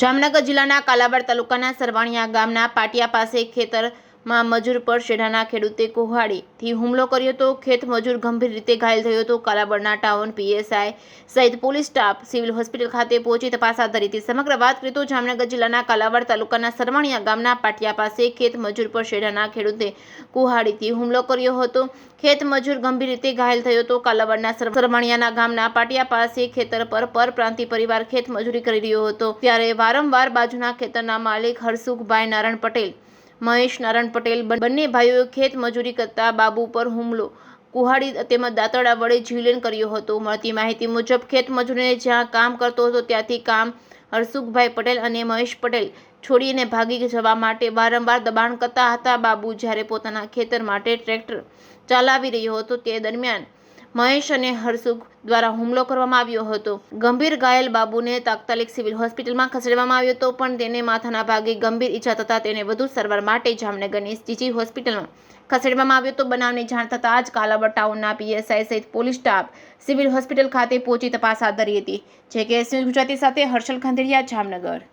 જામનગર જિલ્લાના કાલાવાડ તાલુકાના સરવાણિયા ગામના પાટિયા પાસે ખેતરમાં મજૂર પર શેઢાના ખેડૂતે કુહાડીથી હુમલો કર્યો હતો. ખેત મજૂર ગંભીર રીતે ઘાયલ થયો હતો. કાલાવાડના ટાઉન પીએસઆઈ સહિત પોલીસ સ્ટાફ સિવિલ હોસ્પિટલ ખાતે પહોંચી તપાસ હાથ ધરી હતી. સમગ્ર વાત કરીએ તો જામનગર જિલ્લાના કાલાવાડ તાલુકાના સરવાણિયા ગામના પાટિયા પાસે ખેત મજૂર પર શેઢાના ખેડૂતે કુહાડીથી હુમલો કર્યો હતો. ખેત મજૂર ગંભીર રીતે ઘાયલ થયો હતો. કાલાવાડના સરવાણિયાના ગામના પાટિયા પાસે ખેતર પર પરપ્રાંતિ પરિવાર ખેત મજૂરી કરી રહ્યો હતો ત્યારે વારંવાર બાજુના ખેતરના માલિક હરસુખભાઈ નારાયણ પટેલ, મહેશ નારાયણ પટેલ બંને ભાઈઓએ ખેત મજૂરી કરતા બાબુ પર હુમલો, કુહાડી તેમજ દાંતરડા વડે જીવલેણ કર્યો હતો. મળતી માહિતી મુજબ ખેત મજૂરીને જ્યાં કામ કરતો હતો ત્યાંથી કામ હરસુખભાઈ પટેલ અને મહેશ પટેલ છોડીને ભાગી જવા માટે વારંવાર દબાણ કરતા હતા. બાબુ જ્યારે પોતાના ખેતર માટે ટ્રેક્ટર ચલાવી રહ્યો હતો તે દરમિયાન મહેશ અને હરસુખ દ્વારા હુમલો કરવામાં આવ્યો હતો. ગંભીર ઘાયલ બાબુને તાત્કાલિક સિવિલ હોસ્પિટલમાં ખસેડવામાં આવ્યો હતો, પણ તેને માથાના ભાગે ગંભીર ઈજા થતાં તેને વધુ સારવાર માટે જામનગરની જીજી હોસ્પિટલમાં ખસેડવામાં આવ્યો હતો. બનાવની જાણ થતાં જ કાલાવાડ ટાઉનના પીએસઆઈ સહિત પોલીસ સ્ટાફ સિવિલ હોસ્પિટલ ખાતે પહોંચી તપાસ હાથ ધરી હતી. જે કે ગુજરાતી સાથે હર્ષલ ખંડેરિયા, જામનગર.